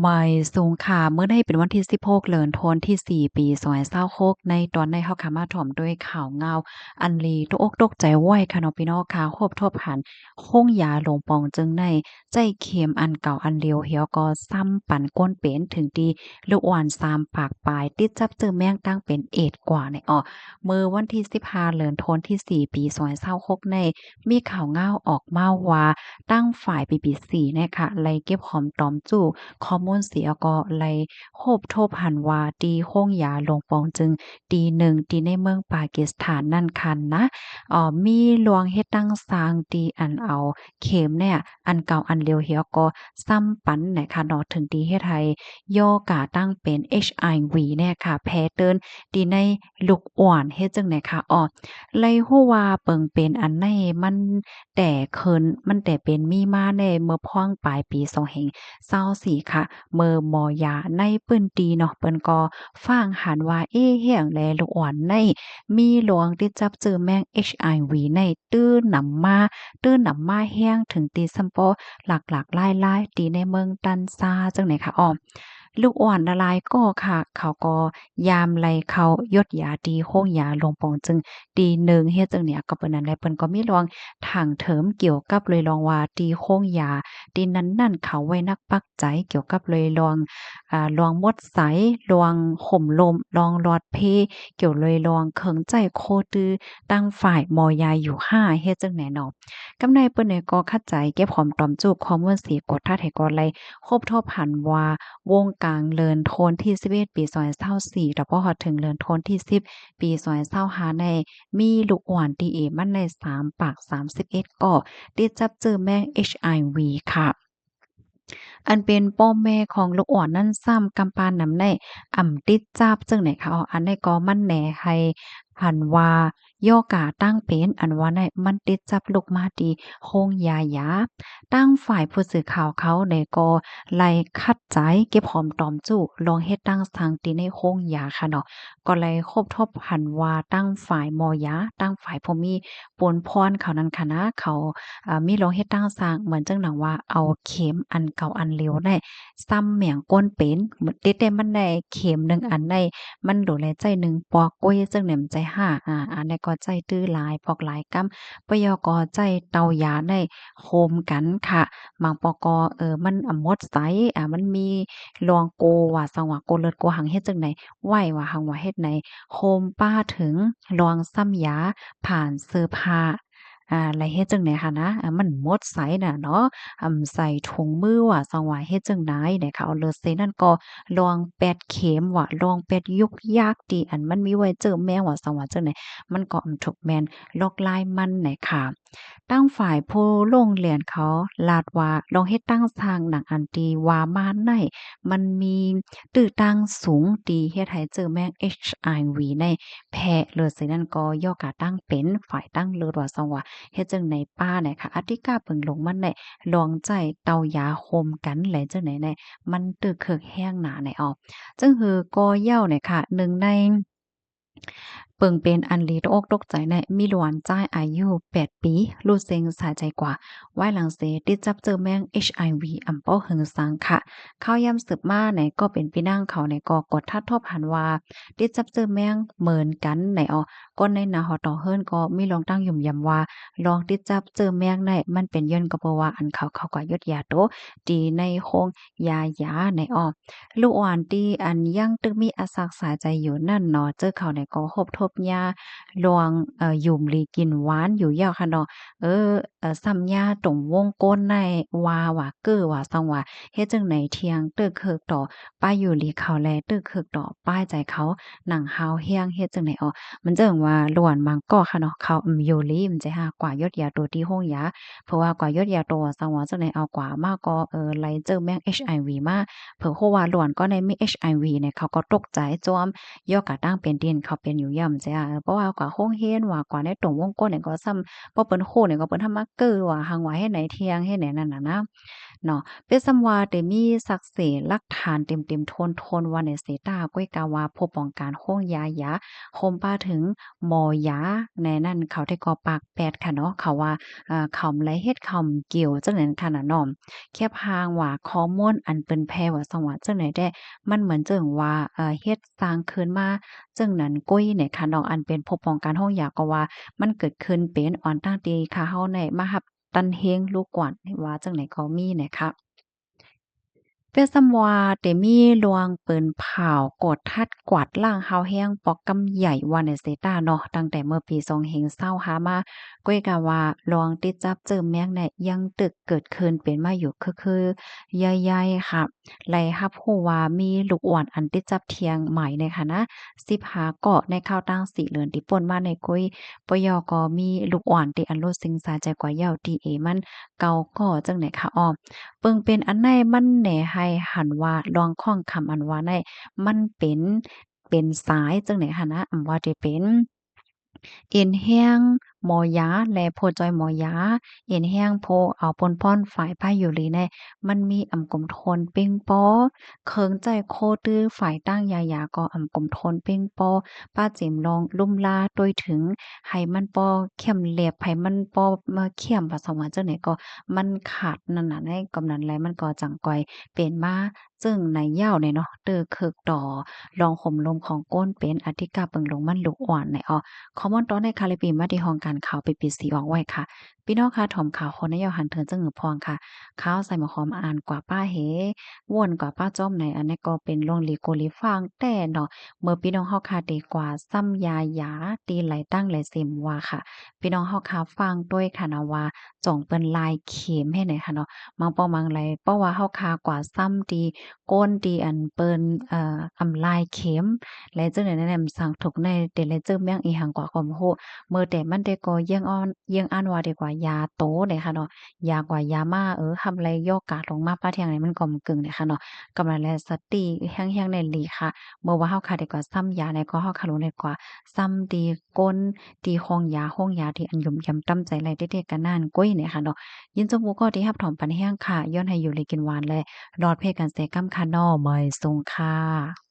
ไม่สูงค่ะเมื่อได้เป็นวันที่16เดือนธันวาคมที่4ปี2026ในตอนในเฮาค่ะมาถ่อมด้วยข่าวเงาอันลีตกอกตกใจไว้ค่ะเนาะพี่น้องค่ะครบทบหันโค้งยาลงปองจึงในใจเข็มอันเก่าอันเลียวเหี่ยวก็ซ้ำปั่นก้นเป็นถึงดีลูกอ่อน3ปากปลายติดจับเจอแม่งตั้งเป็นเอดกว่าในมื้อวันที่15เดือนธันวาคมที่4ปี2026ในมีข่าวเงาออกมาว่าตั้งฝ่าย BBC เนี่ยค่ะไล่เก็บหอมตอมจู้ ข้อมูลเสียก็เลยโคบโทบหันว่าตีโค้งยาลงปองจึงตีหนึ่งตีในเมืองปากีสถานนั่นคันนะมีลวงเฮ็ดตั้งสร้างตีอันเอาเข็มเนี่ยอันเก่าอันเร็วเหี่ยวก็ซ้ำปันไหนค่ะเนาะถึงตีเฮ็ดให้ย่อกาตั้งเป็น HIV เนี่ยค่ะแพ้เติ้นตีในลูกอ่อนเฮ็ดจังไหนค่ะเลยฮู้ว่าเปิงเป็นอันในมันแต่เคินมันแต่เป็นมีมาในเมื่อพ้องปลายปี2024ค่ะเมื่อหมอยาในเปิ้นตีเนาะเปิ้นก็ฟ้างหันว่าเฮียงแลลูกอ่อนในมีหลวงที่จับเจอแมง HIV ในตื้อหนำมาแห้งถึงตีซัมปอหลักๆหลายๆตีในเมืองตันซาจังไหนคะลูกอ่อนละลายก็ค่ะเขาก็ยามไลเขายดยาดีโค้งยาลงปองจึงตีหนึ่งเฮ็ดจังเนี่ยก็เปิ้นนั้นแหละเปิ้นก็มีลองทางเถิมเกี่ยวกับเลยลองว่าตีโค้งยาตีนั้นนั่นเขาไว้นักปักใจเกี่ยวกับเลยลองลองมดไสลองห่มลมลองหลอดเพเกี่ยวเลยลองเคิงใจโคตือตั้งฝ่ายมอยาอยู่5เฮ็ดจังแหน่เนาะกำในเปิ้นเนี่ยก็คัดใจเก็บหอมตอมจูบข้อมูลสีกดทัดให้ก่อนเลยครบทบหันว่าวงกลางเลินโทนที่11ปี2024แล้วพอฮอดถึงเลินโทนที่10ปี2025ในมีลูกอ่อนตีเอมันใน3ปาก31ก็ติดจับเจอแมง HIV ค่ะอันเป็นป้อแม่ของลูกอ่อนนั่นซ้ำกำปานนำในติดจับจังไหนคะอันใดก็มันแหน่ให้หันว่าย่อกาตั้งเป็นอันว่าในมันติดจับลูกมาดีโคงยายาตั้งฝ่ายผู้สื่อข่าวเขาในก็ไล่คัดใจเก็บหอมตอมจุลองเฮ็ดตั้งทางตีในโคงยาค่ะเนาะก็เลยคบทบหันว่าตั้งฝ่ายมอยาตั้งฝ่ายผู้มีปนพรเขานั้นค่ะนะเขามีลองเฮ็ดตั้งสร้างเหมือนจังหนังว่าเอาเข็มอันเก่าอันเร็วได้ซ้ำแหม่งก้นเป็นเหมือนติดแต่มันได้เข็มหนึ่งอันได้มันโดนแลใจหนึ่งปอกก้อยจังเนี่ยมันใจห้าอันใดก็ใจตื้อหลายพอกหลายกำปยก็ใจเตายาได้โฮมกันค่ะบางปกมันหมดไสมันมีลองโกว่าสังว่าโกเลิศโกหังเฮ็ดจังได๋ไหว้ว่าหังว่าเฮ็ดไหนโฮมป้าถึงลองซ้ำยาผ่านเสื้อผ้าแล้วเฮ็ดจั่งใดหั้นนะมันหมดไสน่ะเนาะใส่ถุงมือว่าซังว่าเฮ็ดจั่งใดเนี่ยค่ะเอาเลิศเซนั่นก็ลองแปดเข็มว่าลองแปดยุกยากติอันมันมีไว้เจอแมวว่าซังว่าจั่งใดมันก็ถูกแม่นลอกลายมันน่ะค่ะตั้งฝ่ายผู้ลงเรียนเขาลาดว่าลองเฮ็ดตั้งสร้างหนังอันตีว่ามาในมันมีตื้อตั้งสูงตีเฮ็ดให้เจอแมง HIV ในแพะเลิศเสนั้นก็ย่อกะตั้งเป็นฝ่ายตั้งเลิศว่าซังว่า เฮ็ดจั่งใดป้าเนี่ยค่ะอธิกาเพิ่งลงมันได้ลองใจเตายาโฮมกันแหละจังไหนแน่มันตึกเคิกแห้งหนาไหนจึงคือกอเหย้าเนี่ยค่ะหนึ่งในเปิงเป็นอันลีตกอกตกใจในมีหลวนจ้ายอายุ8ปีรู้เซ็งสาใจกว่าไว้หลังเสติดจับเจอแมง HIV อำเป้าเหิงสังค่ะข้าวยำสืบมาไหนก็เป็นพี่นางเขาในก็กดทัดทบหันว่าติดจับเจอแมงเหมือนกันไหนก้นในนาหอต่อเฮิรนก็มีลองตั้งยุ่มยำว่าลองติดจับเจอแมงได้มันเป็นย้อนก็เพราะว่าอันเขาก็ยดยาโตดีในโคงยาในลูกอ่อนที่อันยังตึกมีอาสากสาใจอยู่นั่นเนาะเจอเขาในก็หบทบยาลวงยุ่มลีกินหวานอยู่ยาวค่ะเนาะซ้ำยาตรงวงก้นในว่าเก้อว่าซังว่าเฮ็ดจังไหนเที่ยงตึกเคิกต่อป้ายอยู่ลีเขาแลตึกเคิกต่อป้ายใจเขาหนังฮาวเฮียงเฮ็ดจังไหนมันเจิงว่าล้วนมังก็ค่ะเนาะเขาอยู่ลีมันจะหากว่ายดยาตัวที่ห้องยาเพราะว่ากว่ายดยาตัวซังว่าจังไหนเอากว่ามากก็ไลเจอแมง HIV มา เผื่อโควาหลวนก็ในมี HIV เนี่ยเขาก็ตกใจจอมย่อกะตั้งเป็นดินเขาเป็นอยู่ย่ำจ้ะเพราะว่ากว่าโรงเรียนว่ากว่าในตรงวงกลเนี่ยก็ซ้ำบ่เปิ้นโคเนี่ยก็เปิ้นทำมาเกอว่าหังว่าเฮ็ดไหนเที่ยงเฮ็ดไหนนั่นน่ะนะ เนาะเปนซำว่าได้มีสักเสหลักฐานเต็มๆโทนๆว่าในเสตาก้อยกาว่าพบป้องกันโรงยายาคมป้าถึงหมอยาในนั้นเขาได้ก่อปากแปดค่ะเนาะเขาว่าเขาไรเฮ็ดเขาเกี่ยวจังนั้นค่ะน่ะเนาะแค่พางว่าข้อมูลอันเปิ้นแพร่ว่าสังว่าจังไหนได้มันเหมือนจังว่าเฮ็ดสร้างขึ้นมาจังนั้นกุ้ยเนี่ยค่ะเนาะอันเป็นพบป้องกันโรคยาก็ว่ามันเกิดขึ้นเป็นอ่อนตั้งแต่ค่ะเฮาได้มารับตันเฮงลูกกวนว่าจังไหนก็มีเนี่ยค่ะ เปียซัมวาเตมีลวงเปิ้นเผากดทัดกวาดล่างเฮาแห้งปอกกำใหญ่วาในเซตาเนาะตั้งแต่เมื่อปี2025หามาก้อยกะว่าลวงติดจับเจิมแมงเนี่ยยังตึกเกิดขึ้นเป็นมาอยู่คือๆใหญ่ๆค่ะไล่รับรู้ว่ามีลูกอ่อนอันติดจับเทียงใหม่ในค่ะนะ15เกาะในข้าวตั้ง4เดือนที่ป่นมาในกุ้ยปยก็มีลูกอ่อนที่อันโลดซิงสาใจกว่าเหย้าตีเอมันเก่าก่อจังไหนคะอ้อ เปิงเป็นอันใดมันแหน่ให้หันว่าลองข้องคำอันว่าได้มันเป็นสายจังไหนหันนะอำว่าได้เป็นเอ็นแห้งหมอยาและโพจอยหมอยาเอ็นแห้งโพเอาปนป้อนฝ่ายพายุลีแน่มันมีอำกลมทนเป่งปอเคิงใจโคตื้อฝ่ายตั้งยาก็อำกลมทนเป่งปอป้าเจิมลองลุ่มลาโดยถึงให้มันปอเข้มแหลบให้มันปอมาเข้มว่าสว่าจังไหนก็มันขาดนั่นน่ะในกำนั้นแลมันก็จังก่อยเป็นมาซึ่งในยาวเนี่ยเนาะเด้อเคิกต่อลองห่มลมของก้นเป็นอธิกาเปิงลงมันลูกอ่อนในอ้อ คอมมอนตอนในคาลิปีมาที่ห้องการข่าวไปปิดสีออกไว้ค่ะพี่น้องค่ะถ่อมข่าวคนในยอหันเถิงจังหือพองค่ะข้าวใส่หมอหอมอ่านกว่าป้าเหว่นกว่าป้าจ้อมในอันนี้ก็เป็นลงลีโกลีฟางแต่เนาะเมื่อพี่น้องเฮาค่ะดีกว่าซ้ำยาหยาตีไหลตั้งไหลเสมว่าค่ะพี่น้องเฮาค่ะฟังด้วยค่ะนะว่าจ่องเปิ้นลายเข็มให้ไหนค่ะเนาะมังปอมังไหลเพราะว่าเฮาค่ะกว่าซ้ำดีก้นดีอันเปิ้นอำลายเข็ม และจังได๋แนะนำสั่งถูกในเดเลเจอร์เมียงอีหังกว่าความโหเมื่อแต่มันได้ก็เยี่ยงอ้อนว่าดีกว่ายาโตเนี่ยค่ะเนาะยากว่ายามาทำไรย่อกาดลงมาป้าเที่ยงไหนมันก็มกึ่งเนี่ยค่ะเนาะกำลังแลสติแฮงๆในหลีค่ะเมื่อว่าเฮาค่ะดีกว่าซ้ำยาในก็เฮาค่ะรู้ได้กว่าซ้ำดีก้นดีห้องยาที่อันยุ่มยำต้ำใจไรเด็ดๆกันนั่นกุ้ยเนี่ยค่ะเนาะยินจมูกก็ที่รับถอมปันแห้งค่ะย้อนให้อยู่เลยกินหวานและรอดเพกันเสกำค่ะน้อไม่ทรงค่ะ